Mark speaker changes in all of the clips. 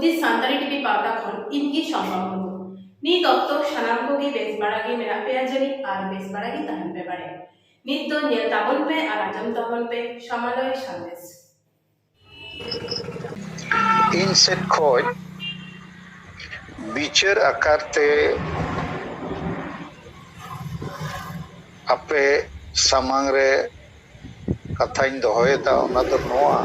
Speaker 1: बुद्धि सांतारी टीवी पावटा खन इनकी संभव नीत ऑक्तो शनाम को की बेस बड़ा की मेरा पे जनी आर बेस बड़ा की तहन पे बड़े नीत तो नियल ताबन पे आराजम ताबन पे समालोय संदेश
Speaker 2: इन सेट खोज बिचार आकारते आपे सामांग रे कथाइन दोहयेदा ओना दो नोआ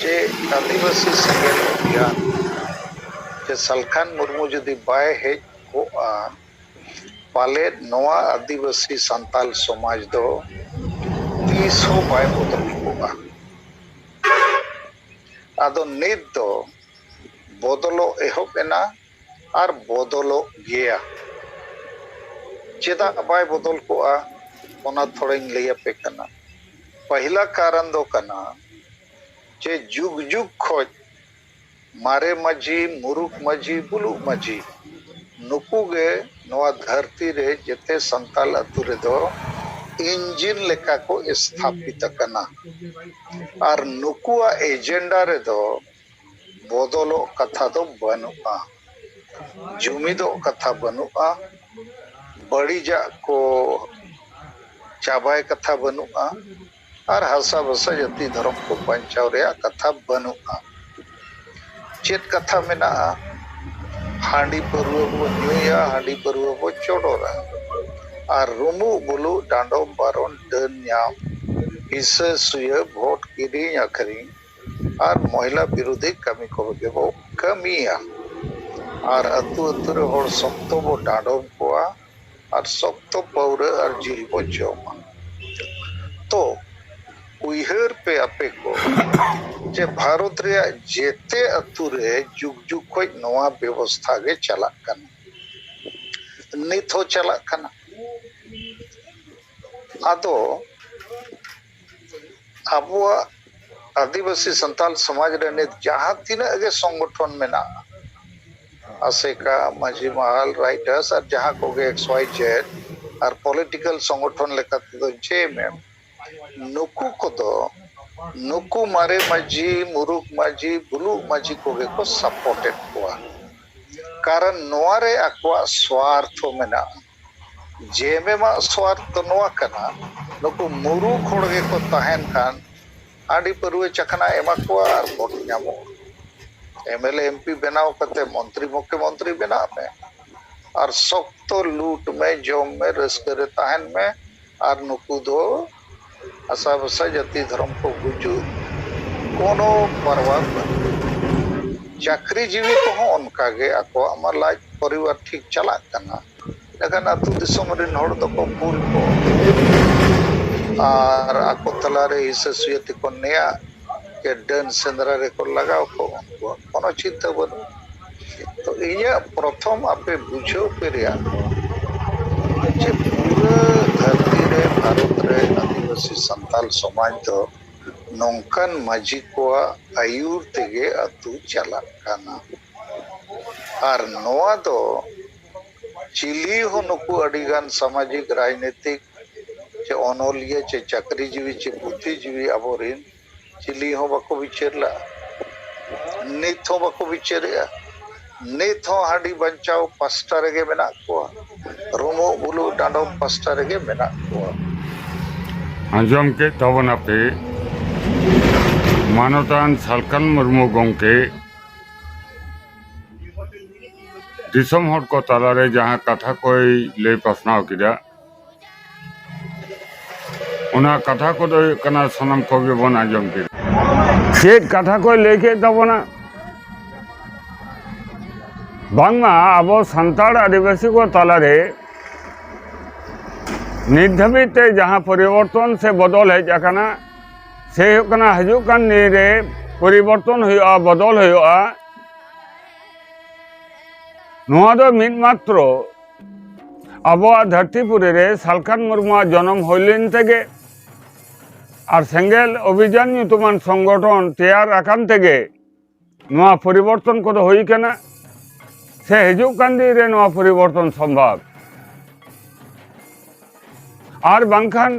Speaker 2: जे आदिवासी संगेल अभियान जे सलखान मुर्मू जदि बाय हेज कोआ पाले नोआ आदिवासी संताल समाज दो तीस हो बाय बदल कोआ आदो नित दो बदलो एहोबेना और बदलो गया चेदा बाय बदल कोआ ओना थोड़ाइन लैया पे कना पहला कारण दो कना जे जुग जुग खोज मारे मजी मुरुक मजी बुलुक मजी नुकुगे नवा धरती रे जेते संताल अतु रे दो इंजिन लेका को स्थापित कना और नुकुआ एजेंडा रे दो बदलो कथा दो बनुआ जुमिदो कथा बनुआ बड़ीजा को चाबाय कथा बनुआ और हसा बसा जति धर्म को बचाव रे कथा बनुआ चेत कथा मेना हांडी परुआ बो न्यूया हांडी परुआ बो चोडोरा और रुमु बुलु डांडो बारोन डन न्याम हिस्से सुये वोट किरी अखरी और महिला विरोधी कमी को बो कमिया और अतु अतु रे होड़ सप्तो बो डांडो कोआ और सप्तो पौरे और जिल बो जोमा तो उइहर पे आपे को जे भारत रे जेते अतु रे जुग जुग खोज नवा व्यवस्था गे चला कना नित हो चला कना आदो अबुआ आदिवासी संताल समाज रे नित जहां तीना गे संगठन मेना आसेका माझी महल राइटर्स और जहां को गे XYZ और पॉलिटिकल संगठन लेका तो जे में नुकु को दो नुकु मारे मजी मुरुक मजी बुलु मजी को गे को सपोर्टेड कोआ कारण नोआरे अक्वा स्वार्थ मेना जेमे मा स्वार्थ नोआ कना नुकु मुरुक होड़ गे को तहन खान आडी परुए चखना एमा कोआ और वोट न्यामो MLA MP बनाओ कते मंत्री मुख्यमंत्री बना में और सख्तो लूट में जोम में रस्करे तहन में और नुकु दो आशा बसा जति धर्म को गुजु कोनो परवाह चाकरी जीवी को हो उनका गे आको अमर लाइफ परिवार ठीक चला करना लेकिन अतु दिसम रिन होड़ दो को फूल को और आको तलारे हिस्से सुयति को नया के डन सेंद्रा रे को लगाओ को कोनो चिंता बनो तो इया प्रथम आपे बुझो पेरिया जे पूरा धरती रे भारत रे आदिवासी संताल समाज दो नौकन मजी को आयुर तेगे अतु चला काना और नोआ दो चिली हो नुकु अडिगान सामाजिक राजनीतिक चे अनोलिया चे चाकरी जीवी चे बुद्धिजीवी अबोरिन चिली हो बको विचरला नित हो बको विचरिया नित हो हाडी बंचाओ पास्टा रेगे मेना को रोमो बुलु डांडो पास्टा रेगे मेना को
Speaker 3: आंजम के तबना पे मानवतान सालखान मुर्मू गंके दिसम हर को तालारे जहाँ कथा कोई ले पसनाव किया उना कथा को दो कना सनम को भी बन आंजम के चेत कथा कोई लेके तबना बांगमा अब संताल आदिवासी को तालारे निर्धारित जहाँ परिवर्तन से बदल है जाकना से हजुकान रे परिवर्तन हुआ बदल हुआ नुआ दो मिट मात्र अब धरतीपुरी रे सालखान मुर्मू जन्म होलिन तेगे और सेंगेल अभियान नुतुमान संगठन तैयार आकान तेगे नुआ परिवर्तन को होई कना से हजुकान दिन रे नुआ परिवर्तन संभव और बांखान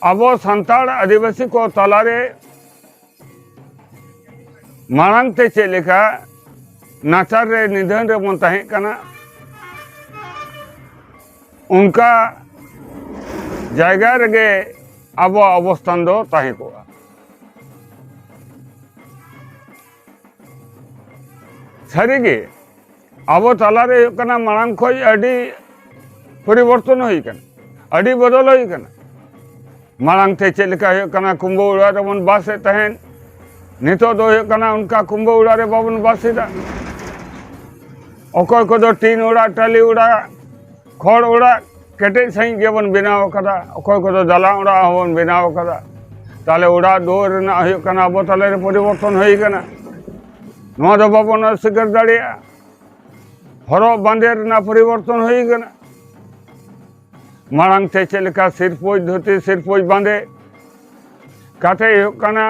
Speaker 3: अब संताल आदिवासी को तलारे मांग ते चेक लेका नाचार रे निधन रे बन ताहें कना उनका जायगा रेगे अब अवस्थान दो ताहें को सारीगे अब तलारे कना मांग खोज अडी परिवर्तन होई कना अडी बदल होई कना मांग ते चेक लेका कना कुंभ उड़ा रे बन बासे तहें नितो दो कना उनका कुंभ उड़ा रे बाबन बासेदा अकय को दो टीन उड़ा टाली उड़ा खड़ उड़ा केटे सही गेबन बनाव कदा अकय को दो दला उड़ा हबन बनाव कदा ताले उड़ा दोर ना होय कना अब ताले रे परिवर्तन होई कना नोआ दो बाबन सिकर दाड़िया हरो बांधे ना परिवर्तन होई कना मांग ते चेक लेका सिरपोज धोती सिरपोज बांधे काते होय कना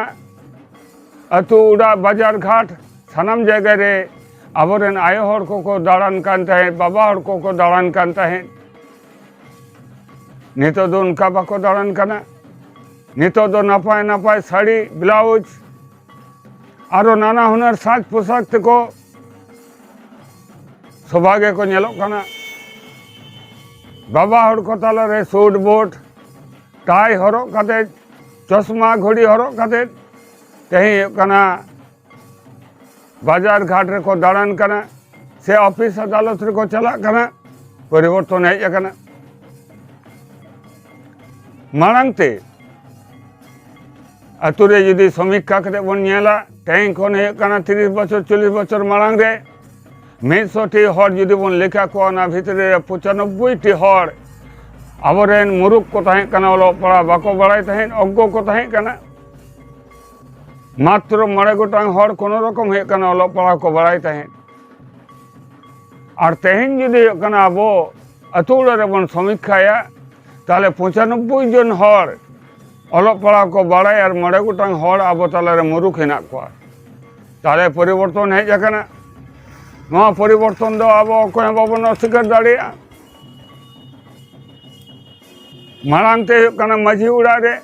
Speaker 3: अतु उड़ा बाजार घाट सानाम जगह रे आबोरेन आयो हर को दाड़ान कान तहें बाबा हर को दाड़ान कान तहें नितो दो उनका बाको दाड़ान कना नितो दो नापाय नापाय साड़ी ब्लाउज आरो नाना हुनर साज पोशाक तको सौभाग्य को नेलो कना बाबा हर को ताला रे सूट बूट टाई हरो काते चश्मा घड़ी हरो काते कहीं कना बाजार घाट रे को दाड़ान कना से ऑफिस अदालत रे को चला कना परिवर्तन है कना मांग ते अतु रे यदि समीक्षा करे बन नेला तें कोन है कना 30 बछर 40 बछर मांग रे 100 टी हर यदि बन लेखा को ना भीतर रे 95 टी हर आबरेन मुरुक को ताहें कना ओलो पड़ा बाको बड़ाई ताहें अज्ञो को ताहें कना मात्र 9 गोटांग हर कोनो रकम है कना ओलो पड़ा को बड़ाई ताहें और तेहें यदि कना अब अतु रे बन समीक्षाया ताले 95 जन हर ओलो पड़ा को बड़ाई और 9 गोटांग हर अब ताले रे मुरुक हेना को ताले परिवर्तन है कना नोआ परिवर्तन दो अब अकय बाबन अस्वीकार दाड़िया मांग ते कना माझी उड़ा रे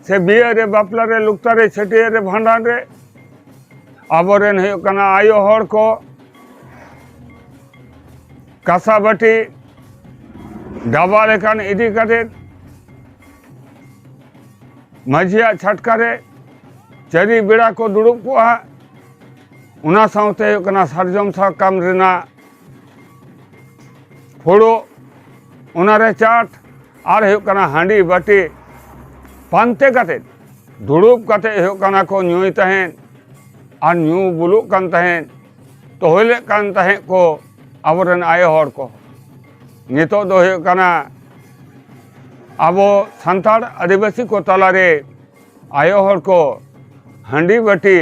Speaker 3: से बिये रे बापला रे लुक्ता रे छटिया रे भांडान रे आबोरेन है कना आयो हर को कासा बाटी डाबा लेकान इदी कते माझिया छटका रे चरी बेड़ा को दुड़ुब को उना साउते कना सारजम सा काम रेना फोड़ो उना रे चाट और है कना हांडी बाटी पानते कते दुड़ुब कते है कना को न्यूई तहें और न्यू बुलु कान तहें तो होले कान तहें को आबोरेन आयो हर को नितो दो है कना आबो सांताड़ आदिवासी को तालारे आयो हर को हांडी बाटी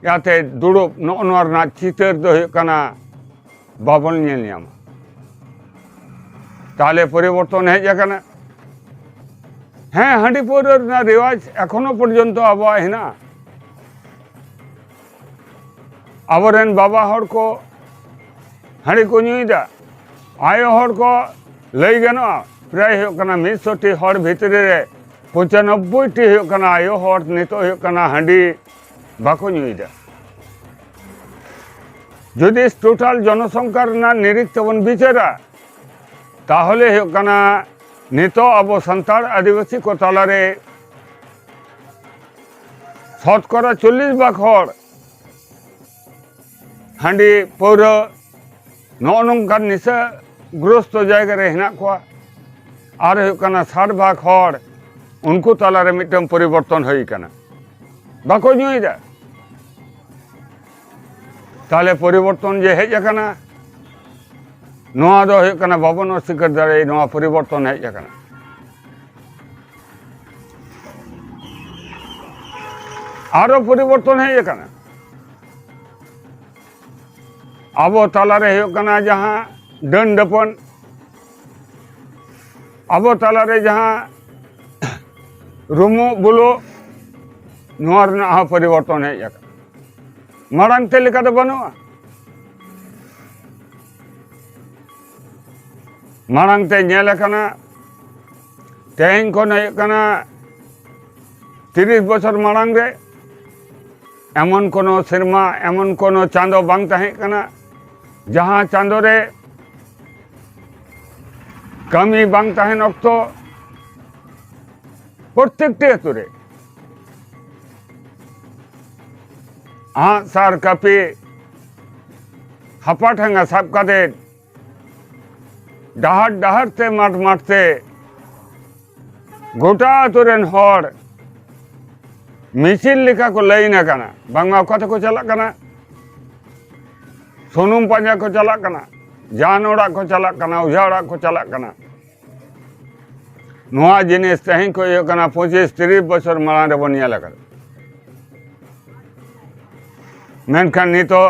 Speaker 3: याते दुड़ुब नोनवार ना चितर दो है कना बाबन नेल न्यामा ताले परिवर्तन है कना हाँ हांडी पौर ना रिवाज एखोनो पर्यन्त आबो हेना आबोरेन बाबा हर को हांडी को न्यूईदा आयो हर को लई गानो प्राय हो कना 100 टी हर भितर रे 95 टी हो कना आयो हर नितो हो कना हांडी बाको न्यूईदा यदि टोटाल जनसंख्यार ना निरीख तबन बिचारा ताहले हो कना नितो अब सान्ताड़ आदिवासी को तालारे शतकरा 40 भाग हर हांडी पौर नौनकान निशाग्रस्त जगह रे हेना को और हो कना 60 भाग हर उनको तालारे मिटम परिवर्तन होई कना बाको न्यूईदा ताले परिवर्तन जे हेज कना नोआ दो है कना बाबन अस्वीकार दाड़े नोआ परिवर्तन हेज कना आरो परिवर्तन हेज कना आबो तालारे है कना जहां दंडपन आबो तालारे जहां रुमो बुलो नोआ रना परिवर्तन हेज कना मांग ते लेका दो बनुआ मांग ते नेल कना तेहें कोन है कना 30 बछर मांग रे एमन कोनो सिरमा एमन कोनो चांदो बांग ताहें कना जहाँ चांदो रे कमी बांग ताहें अक्तो प्रत्येकटी आतु रे सार कापी हापा ठेंगा साब काते डहार डहार ते माठ माठ ते गोटा आतु रेन हर मिचिल लेखा को लईना कना बांगमा कते को चला कना सुनुम पांजा को चला कना जान ओड़ा को चला कना उजा ओड़ा को चला कना नोआ जिनिस तेहें को यो कना 25-30 बछर माड़ा रे बनिया लगा मेनखान नितो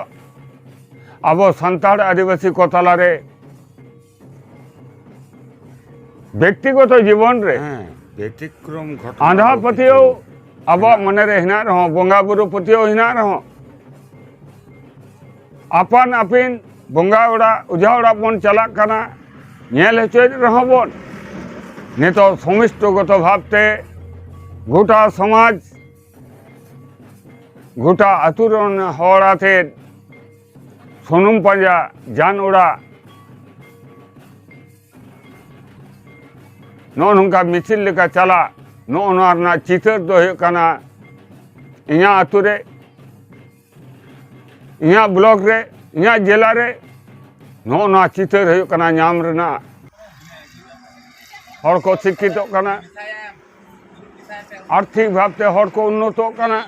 Speaker 3: अब सान्ताड़ आदिवासी को तालारे व्यक्तिगत जीवन रे
Speaker 4: व्यतिक्रम
Speaker 3: आंधा पतियो अब मने रे हिना रहो बोंगा बुरु पतियो हिना रहो आपन आपिन बोंगा ओड़ा उजा ओड़ा बन चला कना नेल हचोय रहो बन नितो समिष्टगत भावते गोटा समाज गोटा आतुरन हराते सुनुम पांजा जान ओड़ा नोनका मिचिल लेका चला नोना चितर दो कना इया आतुरे इया ब्लॉक रे इया जिला रे नोना चितर हो कना नाम रेना हर को शिक्षित कना आर्थिक भावते हर को उन्नत कना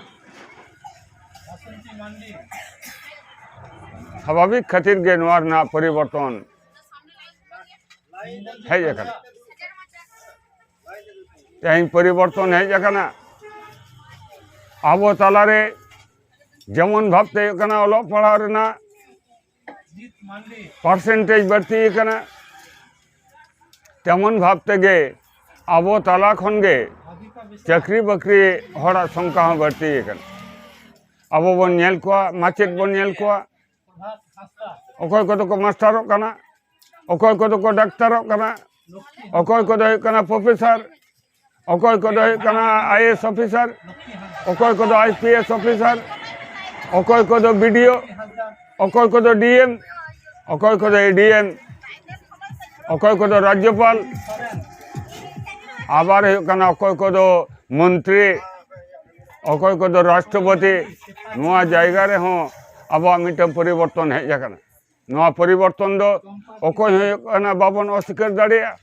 Speaker 3: स्वाभाविक खातिर गे नोर ना परिवर्तन है जकना तेहन परिवर्तन है जकना आबो तालारे जेमन भावते कना ओलो पढ़ा रेना परसेंटेज बढ़ती कना तेमन भावते गे आबो ताला खन गे चाकरी बाकरी हड़ा संख्या बढ़ती कना आबो बन नेल को माचेद बन नेल को अकोय को को मास्टरो कना अकोय को डाक्टरो कना अकोय को कना प्रोफेसर अकोय को कना आईएएस ऑफिसर अकोय को आईपीएस ऑफिसर अकोय को बीडीओ अकोय को डीएम अकोय को एडीएम अकोय को राज्यपाल आबार कना अकोय को मंत्री अकोय को राष्ट्रपति नोआ जायगा रे हों अब मिटम परिवर्तन है जकना नोआ परिवर्तन दो अकोय कना बाबन अस्वीकार दाड़िया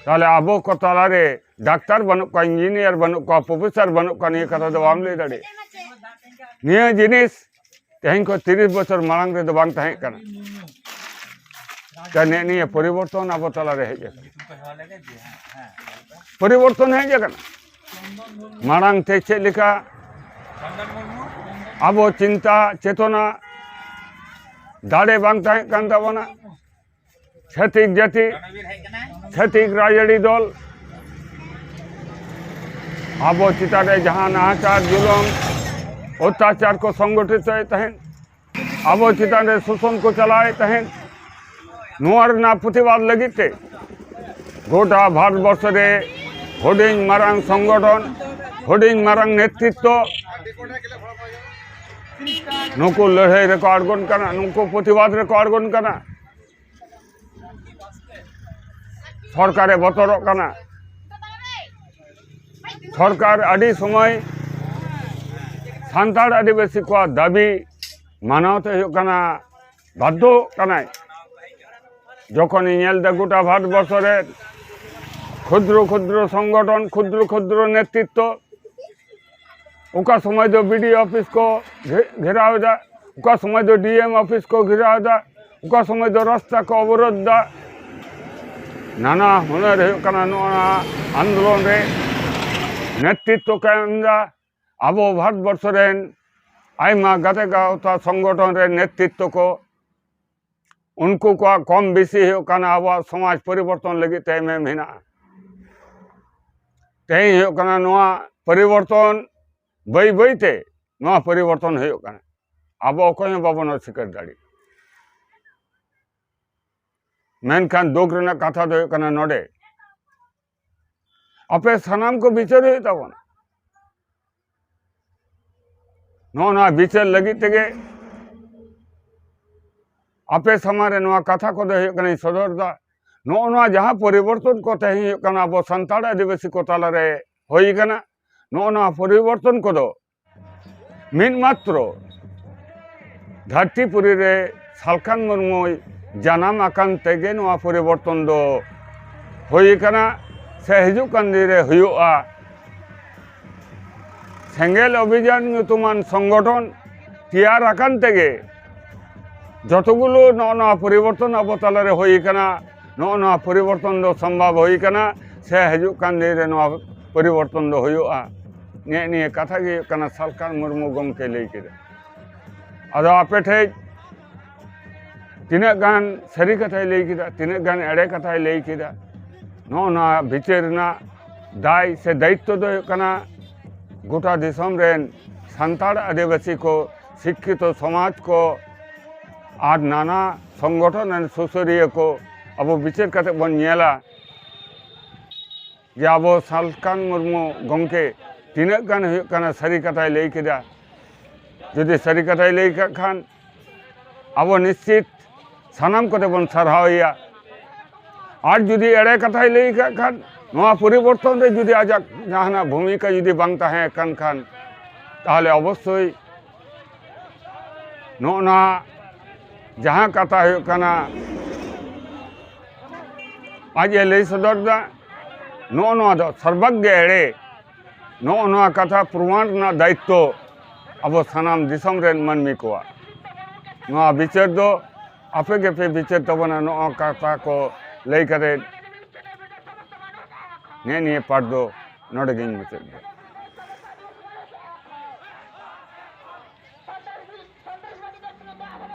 Speaker 3: ताले आबो को तालारे डाक्टर बनू का इंजीनियर बनू का प्रोफेसर बनू का नहीं कथा दो आमले दाड़े निया जिनिस तेहन को 30 बछर मांग रे दो बांग ताहे कना कने निया परिवर्तन आबो तालारे है जकना परिवर्तन है जकना मांग ते चे लिखा आबो चिंता चेतना दाड़े बांग ताहे कान ताबोना छतिक जाति छतिक राजड़ी दल आबो चितारे जहाँ नाचार जुलम अत्याचार को संगठित तहन आबो चितारे शोषण को चलाए तहन नोर ना प्रतिवाद लगिते गोटा भारतवर्ष रे हुडिंग मारांग संगठन हुडिंग मारांग नेतृत्व नुको लड़ाई रे को आड़गोन कना नुको प्रतिवाद रे को आड़गोन कना सरकारे बतरो कना सरकार आदि समय सान्ताड़ आदिवासी को दाबी मानवते हो कना बाध्य कनाय जखन नेल दा गोटा भारतवर्ष रे क्षुद्र क्षुद्र संगठन क्षुद्र क्षुद्र नेतृत्व उका समय दो बीडी ऑफिस को घेराव दा उका समय दो डीएम ऑफिस को घेराव दा उका समय दो रास्ता को अवरोध दा नाना हुनर कना नोना आंदोलन रे नेतृत्व का अंदा आबो भारतवर्ष रेन आयमा गाते गावता संगठन रे नेतृत्व को उनको को कम बेसी हो कना आबो समाज परिवर्तन लगी ते में मेना ते हो कना नोआ परिवर्तन बई बईते नोआ परिवर्तन हो कना आबो अकोय बाबन स्वीकार दाड़ी मेनखान दुख रेना कथा दो कना नोडे अपे सनाम को विचार हो ताबोना नोना विचार लगी तेगे आपे समारे नोआ कथा को दे सदरदा नोना जहाँ परिवर्तन को तेही अब सानताड़ आदिवासी को तालारे होई कना नोना परिवर्तन को दो मिन मात्र धरतीपुरी रे सालखान मुर्मू जानाम आकान तेगे नोआ परिवर्तन दो होई कना से हिजुकान दिन रे हुयुआ सेंगेल अभियान ᱧᱩᱛᱩᱢᱟᱱ संगठन तैयार आकान तेगे जतगुलो नोना परिवर्तन अब तालारे होई कना नोना परिवर्तन दो संभव होई कना से हिजुकान दिन रे नोआ परिवर्तन दो हुयुआ ने कथा गे कना सालखान मुर्मू गमके लई केदा अदो आपे ठे तीना गान सरी कथाय लई केदा तीना गान एड़े कथाय लई केदा नोना विचारना दाय से दायित्व दो कना गोटा दिसम रेन सानताड़ आदिवासी को शिक्षित समाज को और नाना संगठन और सुसरिया को अब विचार करते बन नेला जे अब सालखान मुर्मू गमके तीना गान हुयुग कना सारी कथाय लई केदा जुदी सारी कथाय लई खान अब निश्चित सानाम कोते बन सारहावया और जुदी एड़े कथाय लई खान नोआ परिवर्तन रे जुदी आजाक जहाना भूमिका जुदी बांग ताहे कान खान ताहले अवश्य नोना जहाँ कथा हुयुग कना आज लई सदरदा नोआ दो सर्वज्ञ एड़े नोआ कथा प्रमाण ना दायित्व अब सानाम दिसम रेन मानमी कोआ नोआ विचार दो आपे गेपे विचार तबना नोआ कथा को लई करे ने पाठ दो नोडे गिन विचार दो।